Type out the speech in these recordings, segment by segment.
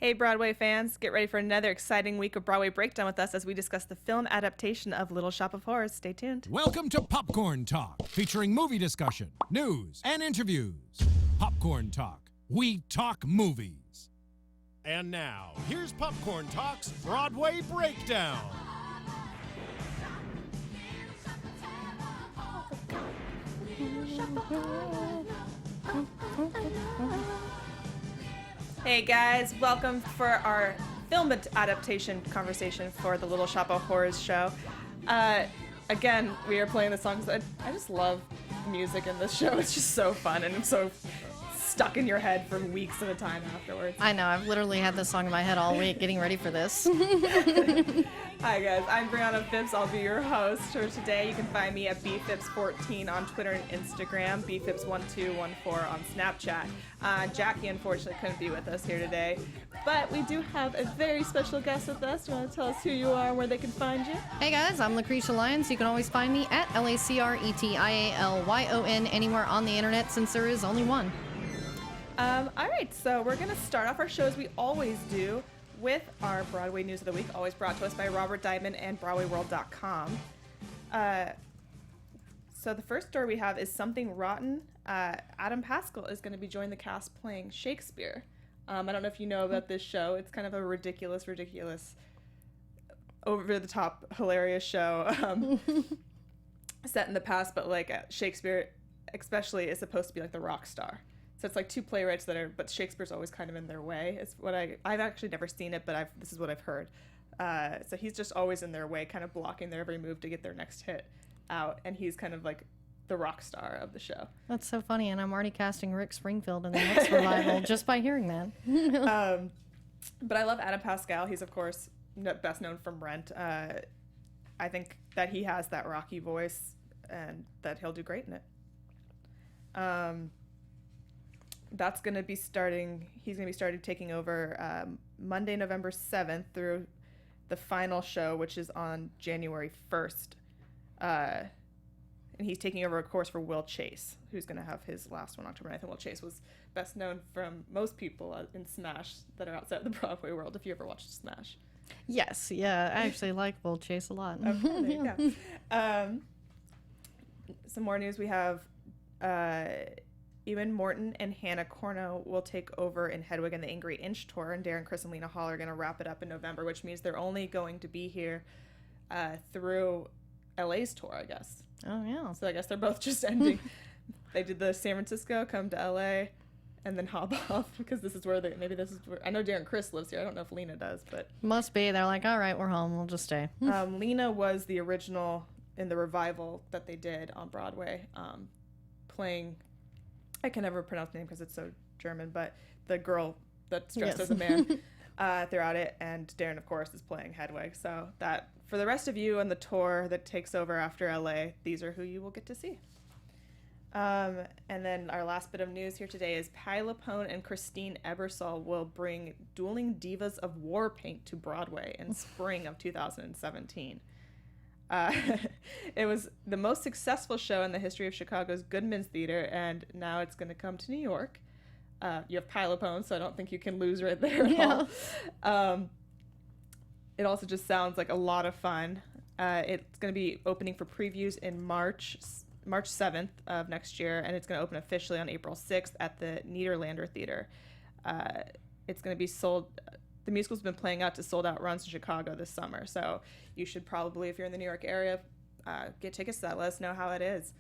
Hey, Broadway fans, get ready for another exciting week of Broadway Breakdown with us as we discuss the film adaptation of Little Shop of Horrors. Stay tuned. Welcome to Popcorn Talk, featuring movie discussion, news, and interviews. Popcorn Talk, we talk movies. And now, here's Popcorn Talk's Broadway Breakdown. Hey guys, welcome for our film adaptation conversation for the Little Shop of Horrors show. Again, we are playing the songs. I just love the music in this show. It's just so fun and so stuck in your head for weeks at a time afterwards. I know, I've literally had this song in my head all week getting ready for this. Hi guys, I'm Briana Phipps. I'll be your host for today. You can find me at bphipps14 on Twitter and Instagram, bphipps1214 on Snapchat. Jackie unfortunately couldn't be with us here today, but we do have a very special guest with us. Do you want to tell us who you are and where they can find you? Hey guys, I'm Lacretia Lyon, so you can always find me at LACRETIALYON anywhere on the internet since there is only one. All right, so we're going to start off our show as we always do with our Broadway News of the Week, always brought to us by Robert Diamond and BroadwayWorld.com. So the first story we have is Something Rotten. Adam Pascal is going to be joining the cast playing Shakespeare. I don't know if you know about this show. It's kind of a ridiculous, over-the-top, hilarious show set in the past, but like Shakespeare especially is supposed to be like the rock star. So it's like two playwrights but Shakespeare's always kind of in their way. It's what I've actually never seen it, but this is what I've heard. So he's just always in their way, kind of blocking their every move to get their next hit out, and he's kind of like the rock star of the show. That's so funny, and I'm already casting Rick Springfield in the next revival just by hearing that. But I love Adam Pascal. He's, of course, best known from Rent. I think that he has that rocky voice and that he'll do great in it. That's going to be starting, he's going to be starting taking over Monday, November 7th through the final show, which is on January 1st. And he's taking over a course for Will Chase, who's going to have his last one October 9th. And Will Chase was best known from most people in Smash that are outside the Broadway world, if you ever watched Smash. Yes, yeah, I actually like Will Chase a lot. Okay, there you go. Some more news we have. Ewan Morton and Hannah Corno will take over in Hedwig and the Angry Inch tour, and Darren, Chris, and Lena Hall are going to wrap it up in November, which means they're only going to be here through LA's tour, I guess. Oh, yeah. So I guess they're both just ending. They did the San Francisco, come to LA, and then hop off, because this is where I know Darren Chris lives here. I don't know if Lena does, but. Must be. They're like, all right, we're home. We'll just stay. Lena was the original in the revival that they did on Broadway, playing. I can never pronounce the name because it's so German, but the girl that's dressed as a man throughout it, and Darren, of course, is playing Hedwig. So that, for the rest of you on the tour that takes over after LA, these are who you will get to see. And then our last bit of news here today is Pie Lapone and Christine Ebersol will bring Dueling Divas of War Paint to Broadway in spring of 2017. It was the most successful show in the history of Chicago's Goodman's Theater, and now it's going to come to New York. You have Pie Lapone, so I don't think you can lose right there at all. It also just sounds like a lot of fun. It's going to be opening for previews in March 7th of next year, and it's going to open officially on April 6th at the Niederlander Theater. It's going to be sold. The musical's been playing out to sold-out runs in Chicago this summer, so you should probably, if you're in the New York area, get tickets to that. Let us know how it is.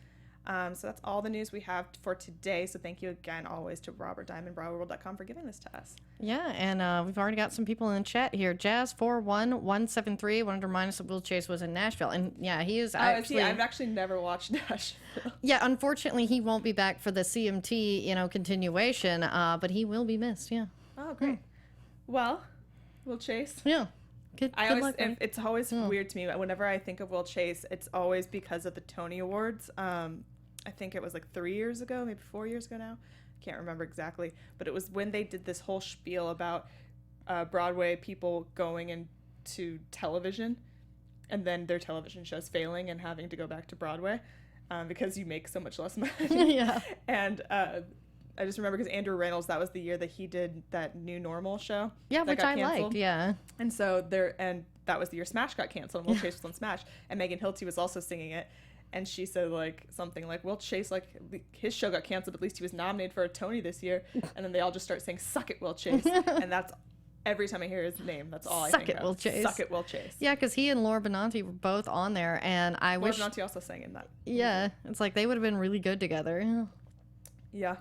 So that's all the news we have for today, so thank you again always to Robert Diamond, BroadwayWorld.com, for giving this to us. Yeah, and we've already got some people in the chat here. Jazz41173 wanted to remind us that Will Chase was in Nashville, and yeah, he is actually... I've actually never watched Nashville. Yeah, unfortunately, he won't be back for the CMT, continuation, but he will be missed, yeah. Oh, great. Well, Will Chase. Yeah. Good luck, it's always weird to me. Whenever I think of Will Chase, it's always because of the Tony Awards. I think it was like 3 years ago, maybe 4 years ago now. Can't remember exactly. But it was when they did this whole spiel about Broadway people going into television and then their television shows failing and having to go back to Broadway because you make so much less money. Yeah. And I just remember because Andrew Reynolds, that was the year that he did that New Normal show. Yeah, that which got I canceled. liked. Yeah. And so that was the year Smash got canceled, and Will Chase was on Smash, and Megan Hilty was also singing it, and she said like something like, Will Chase, like his show got canceled, but at least he was nominated for a Tony this year, and then they all just start saying "Suck it, Will Chase," and that's every time I hear his name, that's all I think of. Will Chase. Suck it, Will Chase. Yeah, because he and Laura Benanti were both on there, and I Laura wish. Benanti also sang in that. Yeah, it's like they would have been really good together. Yeah.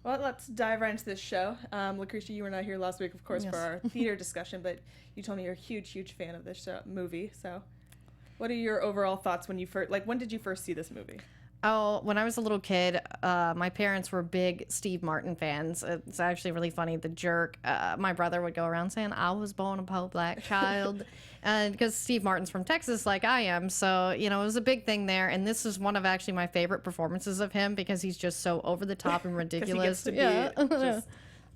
Well, let's dive right into this show. Lacretia, you were not here last week, of course, for our theater discussion, but you told me you're a huge, huge fan of this movie. So what are your overall thoughts when did you first see this movie? Oh, when I was a little kid, my parents were big Steve Martin fans. It's actually really funny. The Jerk, my brother would go around saying, I was born a poor black child. And because Steve Martin's from Texas like I am. So, it was a big thing there. And this is one of actually my favorite performances of him because he's just so over the top and ridiculous. He gets to be just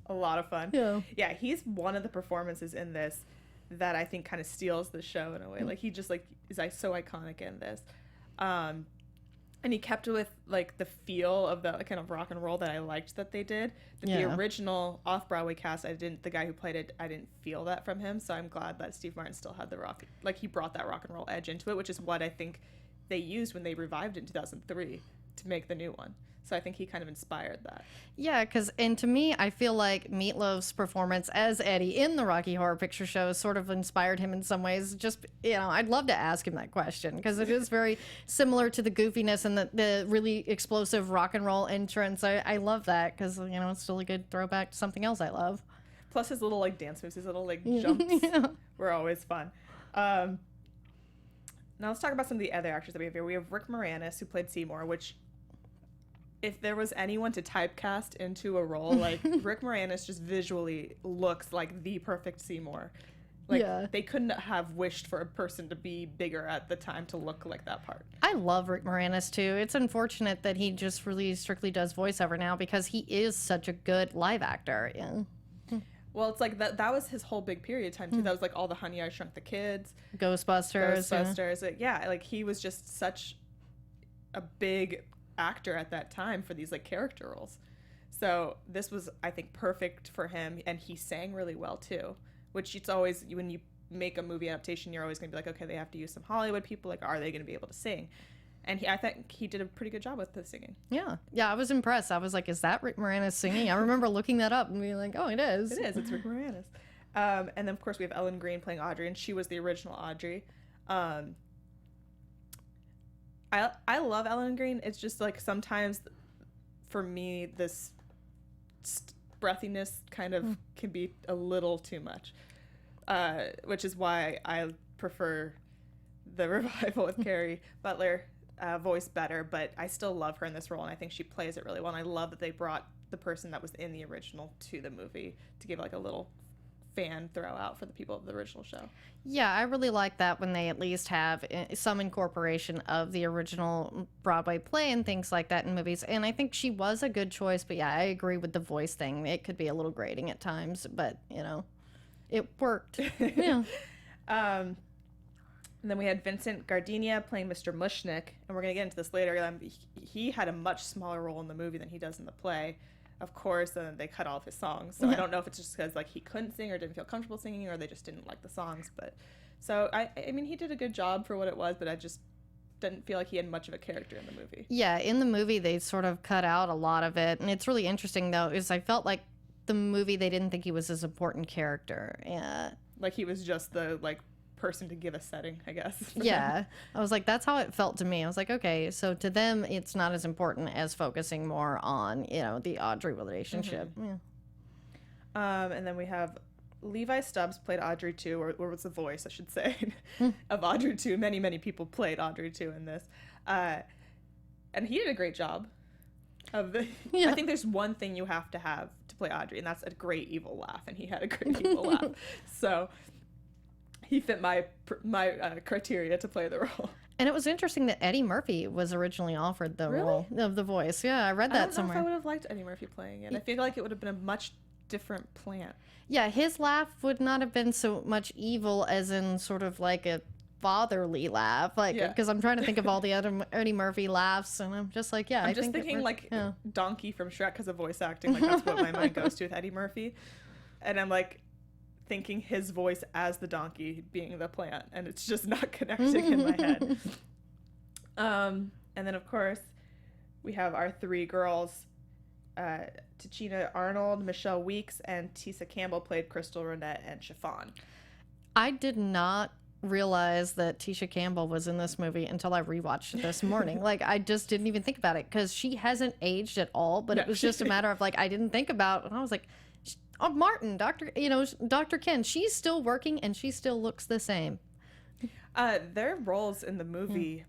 a lot of fun. Yeah, he's one of the performances in this that I think kind of steals the show in a way. Like, he just, is so iconic in this. And he kept with the feel of the kind of rock and roll that I liked that they did. But the original off-Broadway cast, the guy who played it, I didn't feel that from him. So I'm glad that Steve Martin still had the rock, he brought that rock and roll edge into it, which is what I think they used when they revived it in 2003 to make the new one. So I think he kind of inspired that. Yeah, and to me, I feel like Meatloaf's performance as Eddie in the Rocky Horror Picture Show sort of inspired him in some ways. Just, I'd love to ask him that question because it is very similar to the goofiness and the really explosive rock and roll entrance. I love that because, it's still a good throwback to something else I love. Plus his little, dance moves, his little, jumps were always fun. Now let's talk about some of the other actors that we have here. We have Rick Moranis, who played Seymour, which... if there was anyone to typecast into a role, Rick Moranis just visually looks like the perfect Seymour. They couldn't have wished for a person to be bigger at the time to look like that part. I love Rick Moranis, too. It's unfortunate that he just really strictly does voiceover now because he is such a good live actor. Yeah. Well, it's that was his whole big period of time, too. That was, all the Honey, I Shrunk the Kids. Ghostbusters. Yeah, he was just such a big... actor at that time for these character roles. So this was, I think, perfect for him, and he sang really well too, which it's always, when you make a movie adaptation, you're always going to be okay, they have to use some Hollywood people, are they going to be able to sing? And I think he did a pretty good job with the singing. Yeah, I was impressed. I was like, is that Rick Moranis singing? I remember looking that up and being like, oh, it is. It is, it's Rick Moranis. And then of course we have Ellen Greene playing Audrey, and she was the original Audrey. I love Alan Greene. It's just sometimes for me this breathiness kind of can be a little too much, which is why I prefer the revival with Carrie Butler voice better, but I still love her in this role, and I think she plays it really well, and I love that they brought the person that was in the original to the movie to give a little fan throw out for the people of the original show. Yeah, I really like that when they at least have some incorporation of the original Broadway play and things like that in movies. And I think she was a good choice, but yeah, I agree with the voice thing. It could be a little grating at times, but it worked. Yeah. And then we had Vincent Gardenia playing Mr. Mushnick, and we're going to get into this later. He had a much smaller role in the movie than he does in the play. Of course, they cut all of his songs. So I don't know if it's just because he couldn't sing or didn't feel comfortable singing, or they just didn't like the songs. But so I mean, he did a good job for what it was, but I just didn't feel like he had much of a character in the movie. Yeah, in the movie they sort of cut out a lot of it, and it's really interesting though, is I felt like the movie they didn't think he was as important character. Yeah, he was just the person to give a setting, I guess. Yeah, I was like, that's how it felt to me. I was like, okay, so to them it's not as important as focusing more on the Audrey relationship. Mm-hmm. Yeah. And then we have Levi Stubbs played Audrey II, or was the voice, I should say, of Audrey II. Many people played Audrey II in this, and he did a great job. I think there's one thing you have to play Audrey, and that's a great evil laugh, and he had a great evil laugh. So he fit my criteria to play the role. And it was interesting that Eddie Murphy was originally offered the role of the voice. Yeah, I read that somewhere. I don't know if I would have liked Eddie Murphy playing it. I feel like it would have been a much different plant. Yeah, his laugh would not have been so much evil as in sort of a fatherly laugh, like, because I'm trying to think of all the other Eddie Murphy laughs, and I'm just like, I'm just thinking like Donkey from Shrek because of voice acting. Like that's what my mind goes to with Eddie Murphy, and I'm like thinking his voice as the donkey being the plant, and it's just not connecting in my head. And then of course we have our three girls. Tichina Arnold, Michelle Weeks, and Tisha Campbell played Crystal, Renette, and Chiffon. I did not realize that Tisha Campbell was in this movie until I rewatched it this morning. Like, I just didn't even think about it because she hasn't aged at all, but it was just a matter of, like, I didn't think about it, and I was like, oh, Martin, Dr. Ken, she's still working, and she still looks the same. Their roles in the movie...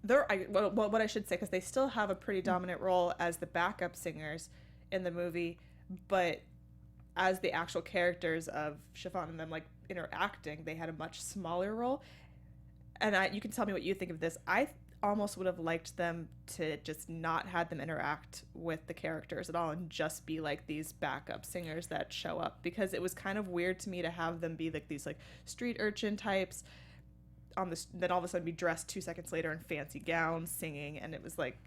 what I should say, because they still have a pretty dominant role as the backup singers in the movie, but as the actual characters of Chiffon and them, like, interacting, they had a much smaller role. And you can tell me what you think of this. I almost would have liked them to just not have them interact with the characters at all and just be, like, these backup singers that show up, because it was kind of weird to me to have them be, like, these, like, street urchin types then all of a sudden be dressed 2 seconds later in fancy gowns singing, and it was like,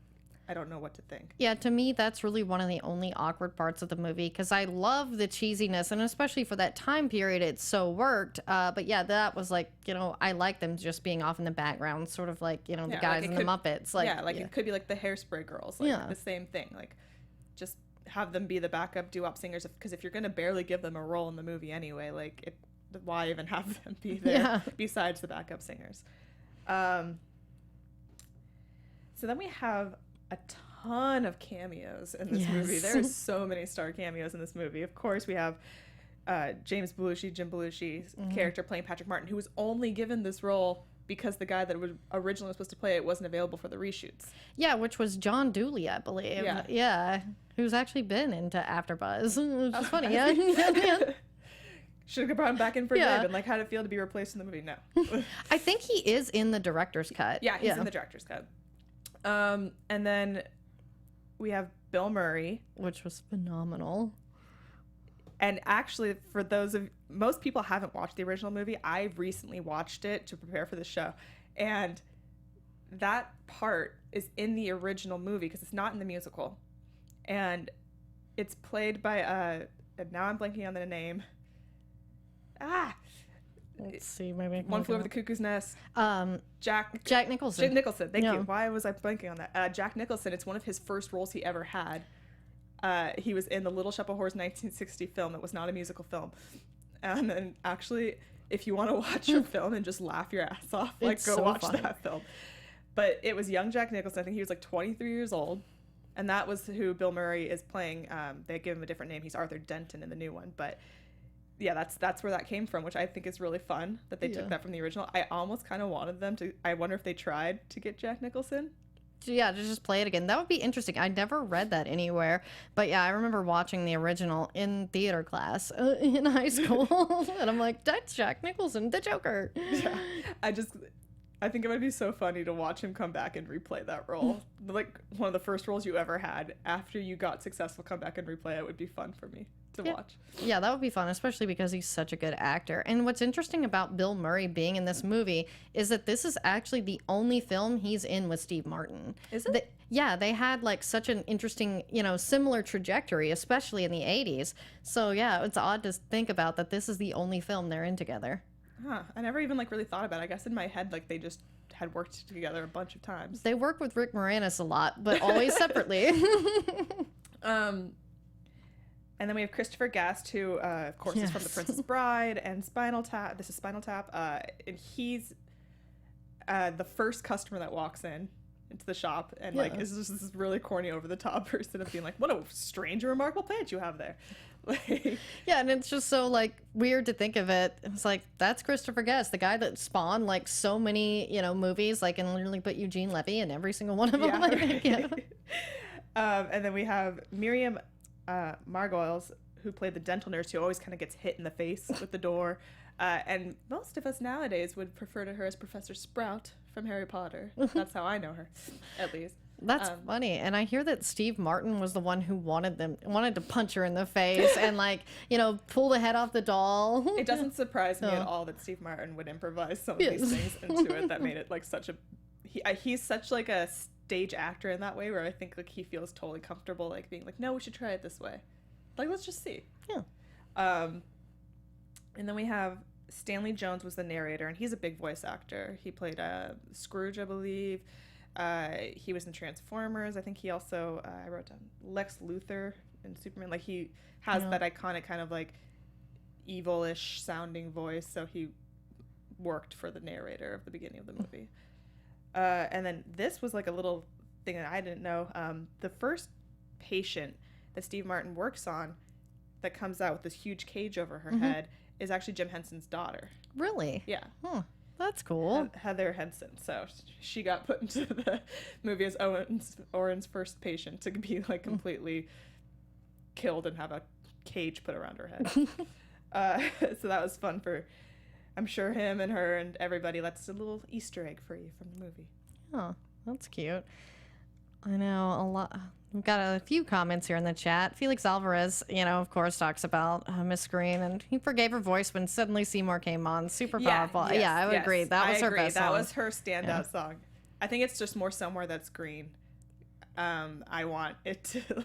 I don't know what to think. Yeah, to me that's really one of the only awkward parts of the movie, because I love the cheesiness, and especially for that time period it so worked, but yeah, that was like, I like them just being off in the background, sort of like, the guys in the Muppets, like, it could be like the Hairspray girls, like the same thing, like just have them be the backup doo-wop singers, because if you're gonna barely give them a role in the movie anyway, like why even have them be there besides the backup singers? So then we have a ton of cameos in this movie. There's so many star cameos in this movie. Of course, we have James Belushi, Jim Belushi's character playing Patrick Martin, who was only given this role because the guy that was originally supposed to play it wasn't available for the reshoots. Yeah, which was John Dooley, I believe. Yeah. Who's actually been into AfterBuzz, which is funny. Yeah. Should have brought him back in for David. Like, how'd it feel to be replaced in the movie? No. I think he is in the director's cut. Yeah, he's in the director's cut. And then we have Bill Murray, which was phenomenal. And actually, most people haven't watched the original movie. I recently watched it to prepare for the show, and that part is in the original movie because it's not in the musical, and it's played by and now I'm blanking on the name. Let's see, maybe One Flew Over the Cuckoo's Nest. Jack Nicholson. Jack Nicholson, thank you. Why was I blanking on that? Jack Nicholson, it's one of his first roles he ever had. He was in the Little Shop of Horrors 1960 film. That was not a musical film. And actually, if you want to watch a film and just laugh your ass off, like, go watch that film. But it was young Jack Nicholson. I think he was like 23 years old. And that was who Bill Murray is playing. They give him a different name. He's Arthur Denton in the new one. But yeah, that's where that came from, which I think is really fun that they took that from the original. I almost kind of wanted them to. I wonder if they tried to get Jack Nicholson. Yeah, to just play it again. That would be interesting. I never read that anywhere. But yeah, I remember watching the original in theater class in high school. And I'm like, that's Jack Nicholson, the Joker. Yeah, I think it would be so funny to watch him come back and replay that role. Like, one of the first roles you ever had. After you got successful, come back and replay it would be fun for me to watch. Yeah, that would be fun, especially because he's such a good actor. And what's interesting about Bill Murray being in this movie is that this is actually the only film he's in with Steve Martin. Is it? Yeah, they had like such an interesting, similar trajectory, especially in the 80s. So yeah, it's odd to think about that this is the only film they're in together. Huh. I never even really thought about it. I guess in my head, they just had worked together a bunch of times. They work with Rick Moranis a lot, but always separately. And then we have Christopher Guest, who, of course, is from The Princess Bride and Spinal Tap. This is Spinal Tap. And he's the first customer that walks into the shop and, is just this really corny, over-the-top person of being like, what a strange and remarkable plant you have there. Yeah, and it's just so, weird to think of it. It's like, that's Christopher Guest, the guy that spawned, so many, movies, and literally put Eugene Levy in every single one of them. Yeah, right. And then we have Miriam Margolyes, who played the dental nurse who always kind of gets hit in the face with the door. And most of us nowadays would prefer to her as Professor Sprout from Harry Potter. That's how I know her, at least. That's funny. And I hear that Steve Martin was the one who wanted to punch her in the face and pull the head off the doll. It doesn't surprise me at all that Steve Martin would improvise some of these things into it that made it like such a he's such like a stage actor in that way, where I think like he feels totally comfortable like being like, no, we should try it this way. Like, let's just see. Yeah. And then we have Stanley Jones was the narrator, and he's a big voice actor. He played Scrooge, I believe. He was in Transformers. I think he also, I wrote down Lex Luthor in Superman. Like, he has that iconic kind of like evil-ish sounding voice, so he worked for the narrator of the beginning of the movie. And then this was like a little thing that I didn't know. The first patient that Steve Martin works on that comes out with this huge cage over her head is actually Jim Henson's daughter. Really? Yeah. Huh. That's cool. Heather Henson. So she got put into the movie as Oren's first patient to be like completely killed and have a cage put around her head. So that was fun for, I'm sure, him and her and everybody. That's a little Easter egg for you from the movie. Oh, that's cute. I know a lot. We've got a few comments here in the chat. Felix Alvarez, of course, talks about Miss Greene, and he forgave her voice when Suddenly Seymour came on. Super powerful. Yes, I would agree. That was her best song. That was her standout song. I think it's just more somewhere that's Greene. I want it to...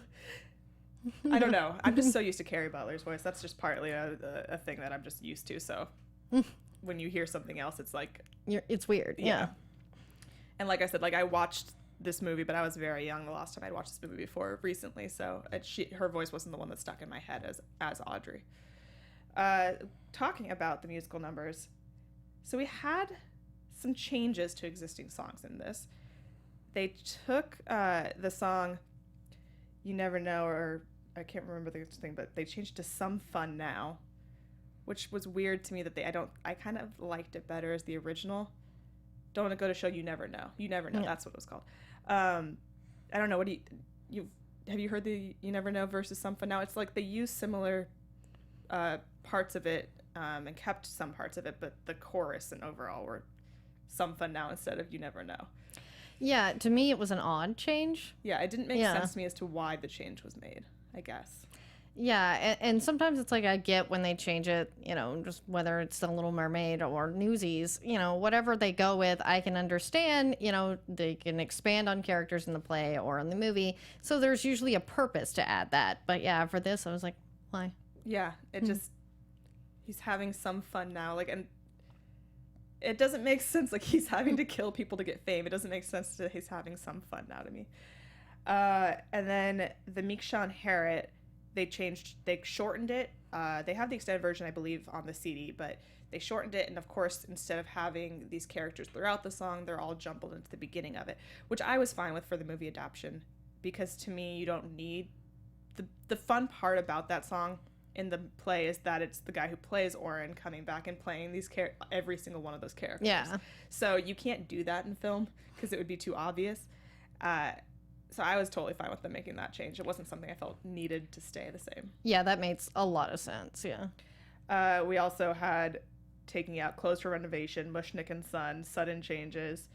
I don't know. I'm just so used to Carrie Butler's voice. That's just partly a thing that I'm just used to. So when you hear something else, it's like... It's weird. Yeah. And like I said, like I watched this movie, but I was very young the last time I'd watched this movie before recently, so her voice wasn't the one that stuck in my head as Audrey. Talking about the musical numbers, so we had some changes to existing songs in this. They took the song You Never Know, or I can't remember the thing, but they changed to Some Fun Now, which was weird to me that I kind of liked it better as the original. Don't want to go to show You Never Know. You Never Know, that's what it was called. I don't know. What do have you heard the You Never Know versus Some Fun Now? It's like they use similar parts of it and kept some parts of it, but the chorus and overall were Some Fun Now instead of You Never Know. Yeah, to me it was an odd change. Yeah, it didn't make sense to me as to why the change was made, I guess. Yeah, and sometimes it's like I get when they change it, just whether it's The Little Mermaid or Newsies, whatever they go with, I can understand, they can expand on characters in the play or in the movie. So there's usually a purpose to add that. But yeah, for this, I was like, why? Yeah, it just, he's having some fun now. Like, and it doesn't make sense. Like, he's having to kill people to get fame. It doesn't make sense that he's having some fun now to me. And then the Meek Sean Harriet, they shortened it. They have the extended version, I believe, on the CD, but they shortened it, and of course, instead of having these characters throughout the song, they're all jumbled into the beginning of it, which I was fine with for the movie adaptation, because to me, you don't need... The fun part about that song in the play is that it's the guy who plays Oren coming back and playing every single one of those characters. Yeah. So you can't do that in film, because it would be too obvious. So I was totally fine with them making that change. It wasn't something I felt needed to stay the same. Yeah, that makes a lot of sense, yeah. We also had Taking Out, Closed for Renovation, Mushnick and Son, Sudden Changes,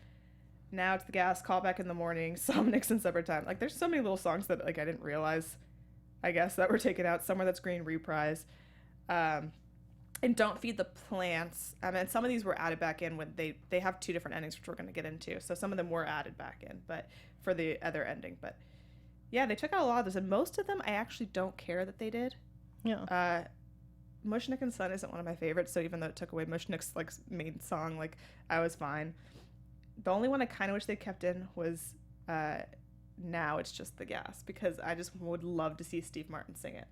Now It's the Gas, Call Back in the Morning, Some Nixon Separate Time. Like, there's so many little songs that, like, I didn't realize, I guess, that were taken out. Somewhere That's Green, Reprise. And Don't Feed the Plants. And some of these were added back in when they have two different endings, which we're going to get into. So some of them were added back in, but for the other ending. But yeah, they took out a lot of this, and most of them I actually don't care that they did. Yeah. Mushnick and Son isn't one of my favorites, so even though it took away Mushnick's like main song, like I was fine. The only one I kind of wish they kept in was Now It's Just the Gas, because I just would love to see Steve Martin sing it.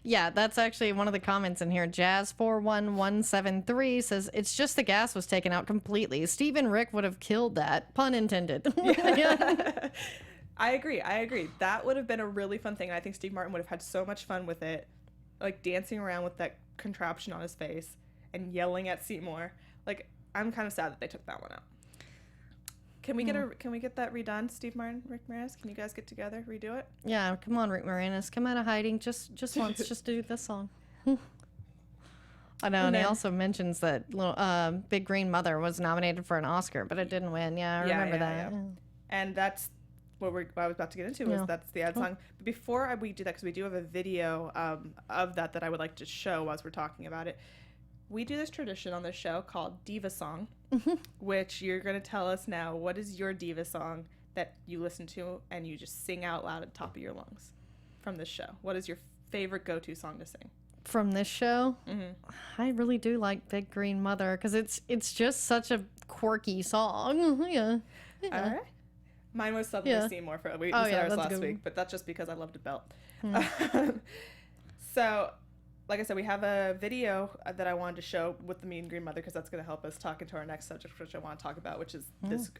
Yeah, that's actually one of the comments in here. Jazz41173 says, It's Just the Gas was taken out completely. Steve and Rick would have killed that. Pun intended. Yeah. I agree. That would have been a really fun thing. I think Steve Martin would have had so much fun with it, like dancing around with that contraption on his face and yelling at Seymour. Like, I'm kind of sad that they took that one out. Can we get that redone, Steve Martin, Rick Moranis? Can you guys get together, redo it? Yeah, come on, Rick Moranis, come out of hiding just once, just to do this song. I know, and he also mentions that little Big Green Mother was nominated for an Oscar, but it didn't win. Yeah, I remember that. Yeah. And that's what I was about to get into was that's the ad song. But before we do that, because we do have a video of that I would like to show as we're talking about it. We do this tradition on this show called Diva Song, which you're going to tell us now. What is your Diva Song that you listen to and you just sing out loud at the top of your lungs from this show? What is your favorite go-to song to sing? From this show? I really do like Big Green Mother because it's just such a quirky song. Yeah. All right. Mine was Suddenly Seymour for we said ours last week, but that's just because I love to belt. So, like I said, we have a video that I wanted to show with the Mean Green Mother because that's going to help us talk into our next subject, which I want to talk about, which is this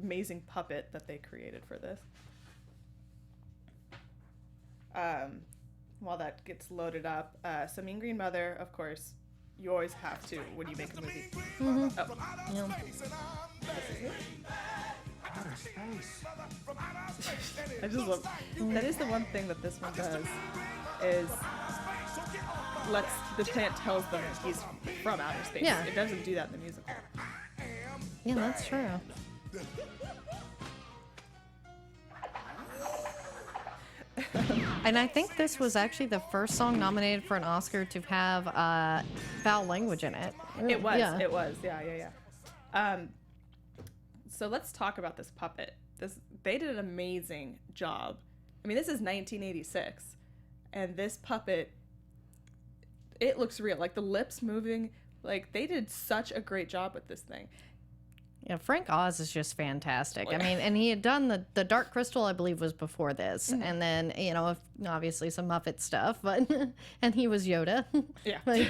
amazing puppet that they created for this. While that gets loaded up, so Mean Green Mother, of course, you always have to when you make a movie. I just love that is the one thing that this one does is lets the plant tells them he's from outer space. Yeah. It doesn't do that in the musical. Yeah, that's true. And I think this was actually the first song nominated for an Oscar to have foul language in it. It was. Yeah. So let's talk about this puppet. They did an amazing job. I mean, this is 1986, and this puppet, it looks real. Like the lips moving, like they did such a great job with this thing. Yeah, Frank Oz is just fantastic. I mean, and he had done the Dark Crystal, I believe, was before this, and then obviously some Muppet stuff, but and he was Yoda. Yeah, but,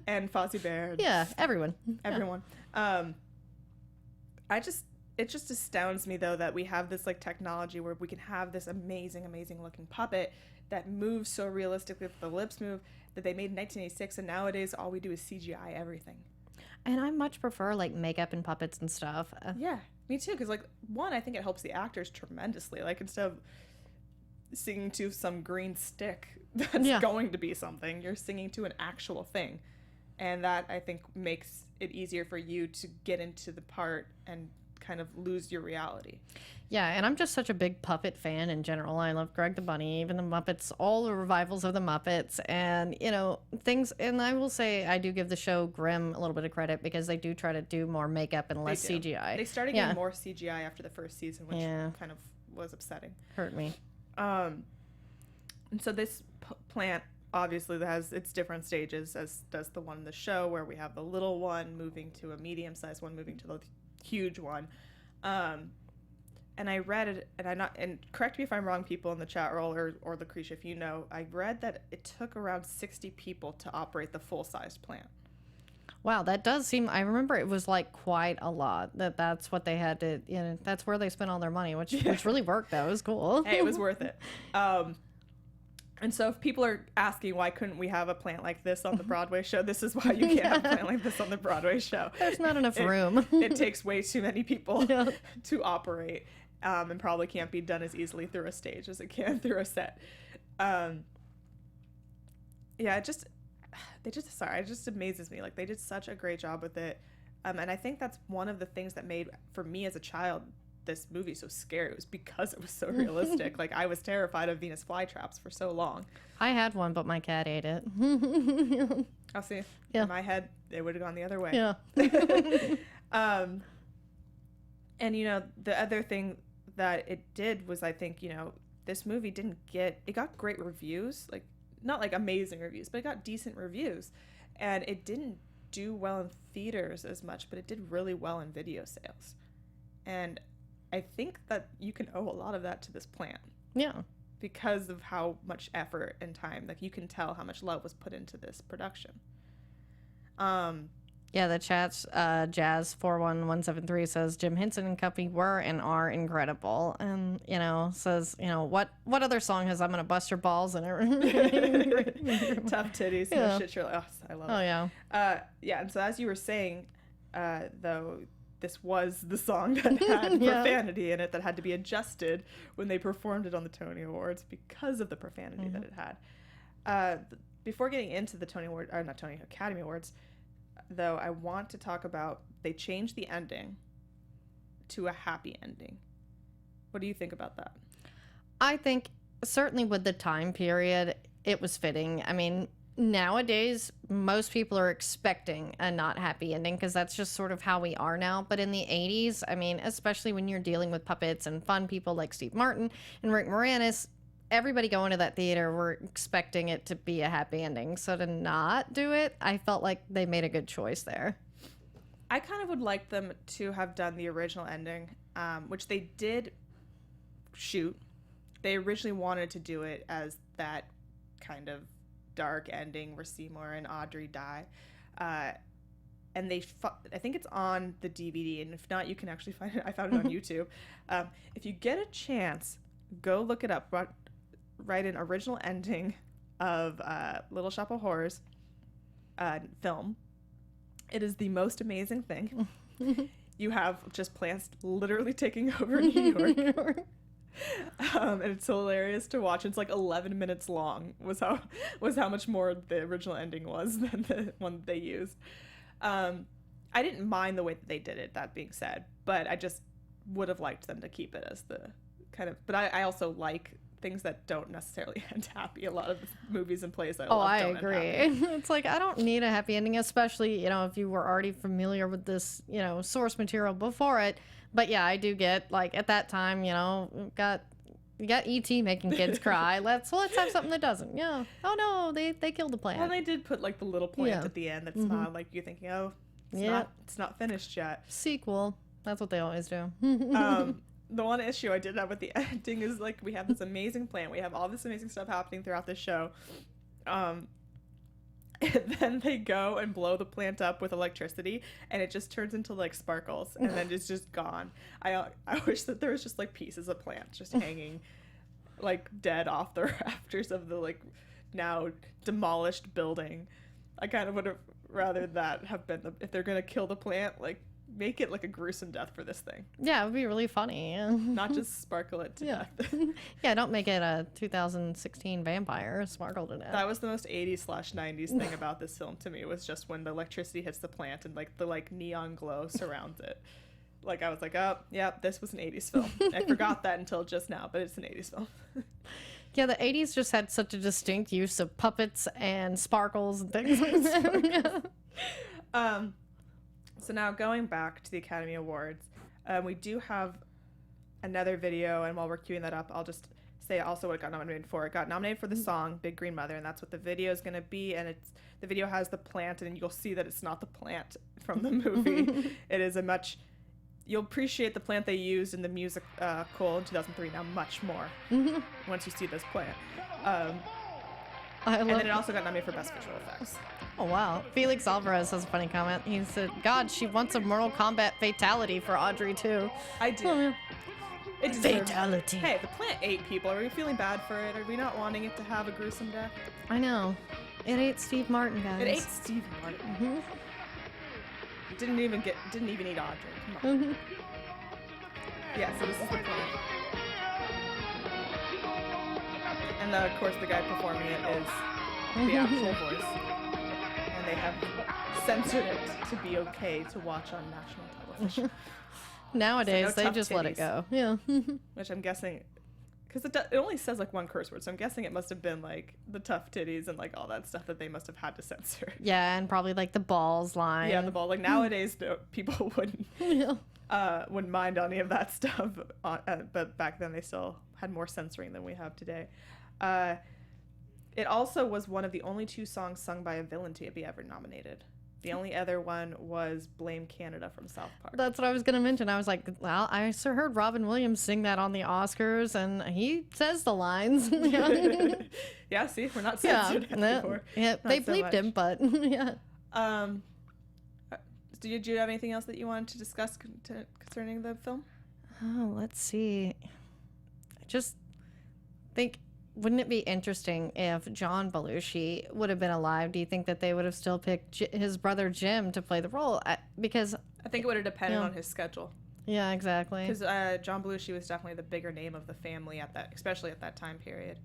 and Fozzie Bear. Yeah, everyone. It just astounds me though that we have this like technology where we can have this amazing looking puppet that moves so realistically that the lips move that they made in 1986, and nowadays all we do is CGI everything. And I much prefer like makeup and puppets and stuff. Yeah, me too. Because like one, I think it helps the actors tremendously. Like instead of singing to some green stick that's going to be something, you're singing to an actual thing, and that I think makes it easier for you to get into the part and kind of lose your reality. Yeah, and I'm just such a big puppet fan in general. I love Greg the Bunny, even the Muppets, all the revivals of the Muppets, and things. And I will say I do give the show Grimm a little bit of credit because they do try to do more makeup and less CGI. They started getting more CGI after the first season, which kind of was upsetting. Hurt me. And so this plant obviously has its different stages, as does the one in the show, where we have the little one moving to a medium-sized one, moving to the huge one. And I read it, and correct me if I'm wrong, people in the chat roll or Lacretia, if you know, I read that it took around 60 people to operate the full-sized plant. Wow, that does seem, I remember it was like quite a lot. That's what they had to, that's where they spent all their money, which really worked though. It was cool. Hey, it was worth it. And so if people are asking why couldn't we have a plant like this on the Broadway show, this is why you can't have a plant like this on the Broadway show. There's not enough room. It takes way too many people to operate, and probably can't be done as easily through a stage as it can through a set. It just amazes me. Like they did such a great job with it. And I think that's one of the things that made, for me as a child, this movie so scary. It was because it was so realistic. Like I was terrified of Venus flytraps for so long. I had one, but my cat ate it. I'll see. Yeah. In my head, it would have gone the other way. Yeah. And the other thing that it did was, I think, this movie it got great reviews, like not like amazing reviews, but it got decent reviews, and it didn't do well in theaters as much, but it did really well in video sales. And I think that you can owe a lot of that to this plant. Yeah. Because of how much effort and time, like you can tell how much love was put into this production. Yeah, the chat's Jazz41173 says Jim Henson and Company were and are incredible, and says what other song has I'm gonna bust your balls and it tough titties, shit, you're like, I love it. Yeah. Yeah, and so as you were saying, though, this was the song that had profanity in it that had to be adjusted when they performed it on the Tony Awards because of the profanity that it had. Before getting into the Academy Awards, though, I want to talk about, they changed the ending to a happy ending. What do you think about that? I think certainly with the time period, it was fitting. I mean, nowadays, most people are expecting a not happy ending because that's just sort of how we are now. But in the 80s, I mean, especially when you're dealing with puppets and fun people like Steve Martin and Rick Moranis, everybody going to that theater were expecting it to be a happy ending. So to not do it, I felt like they made a good choice there. I kind of would like them to have done the original ending, which they did shoot. They originally wanted to do it as that kind of dark ending where Seymour and Audrey die. And I think it's on the DVD, and if not, you can actually find it. I found it on YouTube. If you get a chance, go look it up. Write an original ending of Little Shop of Horrors film. It is the most amazing thing. You have just plants literally taking over New York. And it's hilarious to watch. It's like 11 minutes long was how much more the original ending was than the one they used. I didn't mind the way that they did it, that being said, but I just would have liked them to keep it as the kind of, but I also like things that don't necessarily end happy. A lot of movies and plays I agree. It's like, I don't need a happy ending, especially, if you were already familiar with this, source material before it. But yeah, I do get, like, at that time, you got E.T. making kids cry. Let's have something that doesn't. Yeah. Oh no, they killed the plant. Well, they did put like the little plant at the end that's not like you're thinking, oh, it's not finished yet. Sequel. That's what they always do. The one issue I did have with the ending is like we have this amazing plant. We have all this amazing stuff happening throughout the show. And then they go and blow the plant up with electricity, and it just turns into like sparkles, and then it's just gone. I wish that there was just like pieces of plant just hanging like dead off the rafters of the like now demolished building. I kind of would have rather that have been if they're gonna kill the plant, like make it like a gruesome death for this thing. Yeah, it would be really funny. Not just sparkle it to death. Yeah, don't make it a 2016 vampire sparkle to death. That was the most 80s/90s thing about this film to me, was just when the electricity hits the plant and like the like neon glow surrounds it. Like I was like, oh, yeah, this was an 80s film. I forgot that until just now, but it's an 80s film. Yeah, the 80s just had such a distinct use of puppets and sparkles and things like that. So now going back to the Academy Awards, we do have another video, and while we're queuing that up, I'll just say also what it got nominated for. It got nominated for the song Big Green Mother, and that's what the video is going to be, and the video has the plant, and you'll see that it's not the plant from the movie. It is you'll appreciate the plant they used in the musical in 2003 now much more once you see this plant. And then it also got nominated for Best Visual Effects. Oh, wow. Felix Alvarez has a funny comment. He said, God, she wants a Mortal Kombat fatality for Audrey II. I do. Oh, yeah. It deserves Fatality. Hey, the plant ate people. Are we feeling bad for it? Are we not wanting it to have a gruesome death? I know. It ate Steve Martin, guys. It ate Steve Martin. Mm-hmm. Didn't even eat Audrey. Come on. Mm-hmm. Yeah, so this is the plant. And of course, the guy performing it is the actual voice. And they have censored it to be okay to watch on national television. Nowadays, so they just let it go. Yeah. Which I'm guessing, because it only says like one curse word, so I'm guessing it must have been like the tough titties and like all that stuff that they must have had to censor. Yeah, and probably like the balls line. Yeah, the ball. Like nowadays, people wouldn't mind any of that stuff. But back then, they still had more censoring than we have today. It also was one of the only 2 songs sung by a villain to be ever nominated. The only other one was Blame Canada from South Park. That's what I was going to mention. I was like, well, I heard Robin Williams sing that on the Oscars, and he says the lines. Yeah, see, we're not censored anymore. Yeah, they bleeped him, but yeah. Did you have anything else that you wanted to discuss concerning the film? Oh, let's see. I just think, wouldn't it be interesting if John Belushi would have been alive? Do you think that they would have still picked his brother Jim to play the role? Because I think it would have depended on his schedule. Yeah, exactly. Because John Belushi was definitely the bigger name of the family especially at that time period.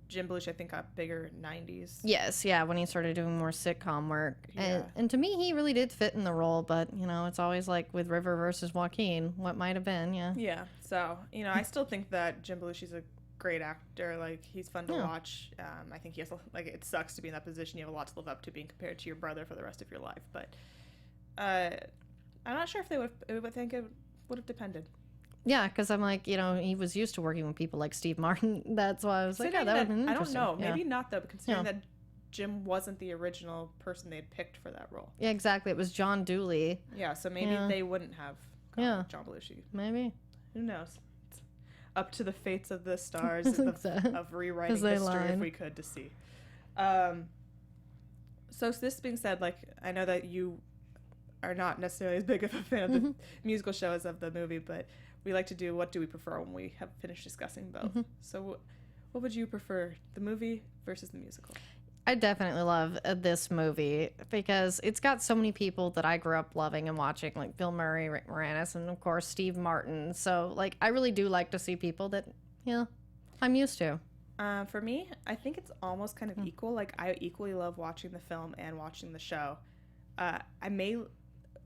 Jim Belushi, I think, got bigger 90s. Yes, yeah, when he started doing more sitcom work. Yeah. And to me, he really did fit in the role, but, you know, it's always like with River versus Joaquin, what might have been, yeah. Yeah, so, you know, I still think that Jim Belushi's a great actor. Like, he's fun to watch. I think he has, like, it sucks to be in that position. You have a lot to live up to being compared to your brother for the rest of your life. But I'm not sure if they would have depended. Yeah, because I'm like, you know, he was used to working with people like Steve Martin. That's why I was like, oh, that would have been interesting. I don't know. Maybe not, though, considering that Jim wasn't the original person they had picked for that role. Yeah, exactly. It was John Dooley. Yeah, so maybe they wouldn't have gone with John Belushi. Maybe. Who knows? It's up to the fates of the stars of rewriting history if we could to see. So this being said, like, I know that you are not necessarily as big of a fan of the musical show as of the movie, but we like to do what do we prefer when we have finished discussing both. So what would you prefer, the movie versus the musical? I definitely love this movie because it's got so many people that I grew up loving and watching, like Bill Murray, Rick Moranis, and of course Steve Martin. So like I really do like to see people that, you know, I'm used to. For me, I think it's almost kind of equal. Like I equally love watching the film and watching the show.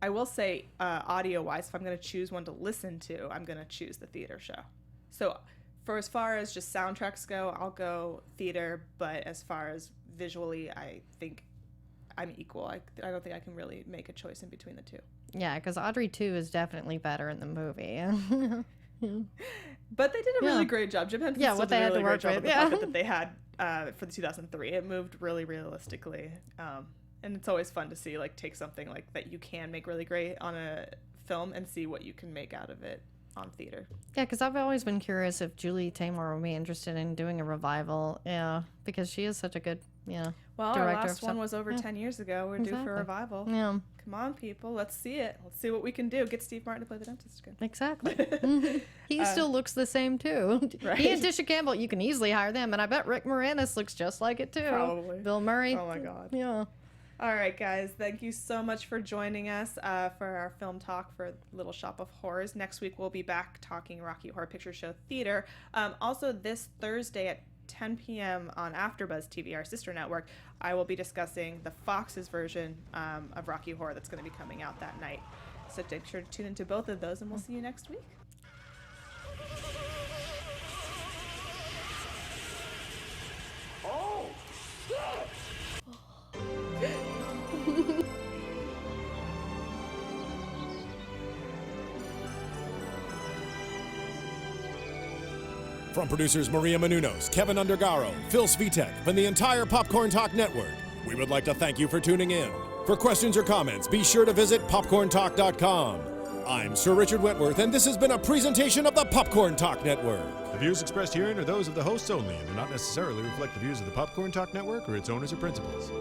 I will say, audio-wise, if I'm going to choose one to listen to, I'm going to choose the theater show. So for as far as just soundtracks go, I'll go theater, but as far as visually, I think I'm equal. I don't think I can really make a choice in between the two. Yeah, because Audrey II is definitely better in the movie. But they did a really great job. Jim Henson what they had to work with. The puppet that they had for the 2003. It moved really realistically. And it's always fun to see, like, take something like that you can make really great on a film and see what you can make out of it on theater. Yeah, because I've always been curious if Julie Taymor would be interested in doing a revival. Yeah, because she is such a good, well, director. Our last one was over 10 years ago. We're due for a revival. Yeah. Come on, people. Let's see it. Let's see what we can do. Get Steve Martin to play the dentist again. Exactly. He still looks the same, too. Right. He and Tisha Campbell, you can easily hire them. And I bet Rick Moranis looks just like it, too. Probably. Bill Murray. Oh, my God. Yeah. All right, guys. Thank you so much for joining us for our film talk for Little Shop of Horrors. Next week, we'll be back talking Rocky Horror Picture Show Theater. Also, this Thursday at 10 p.m. on AfterBuzz TV, our sister network, I will be discussing the Fox's version of Rocky Horror that's going to be coming out that night. So make sure to tune into both of those, and we'll see you next week. Oh, shit! From producers Maria Menounos, Kevin Undergaro, Phil Svitek, and the entire Popcorn Talk Network, we would like to thank you for tuning in. For questions or comments, be sure to visit popcorntalk.com. I'm Sir Richard Wentworth, and this has been a presentation of the Popcorn Talk Network. The views expressed herein are those of the hosts only and do not necessarily reflect the views of the Popcorn Talk Network or its owners or principals.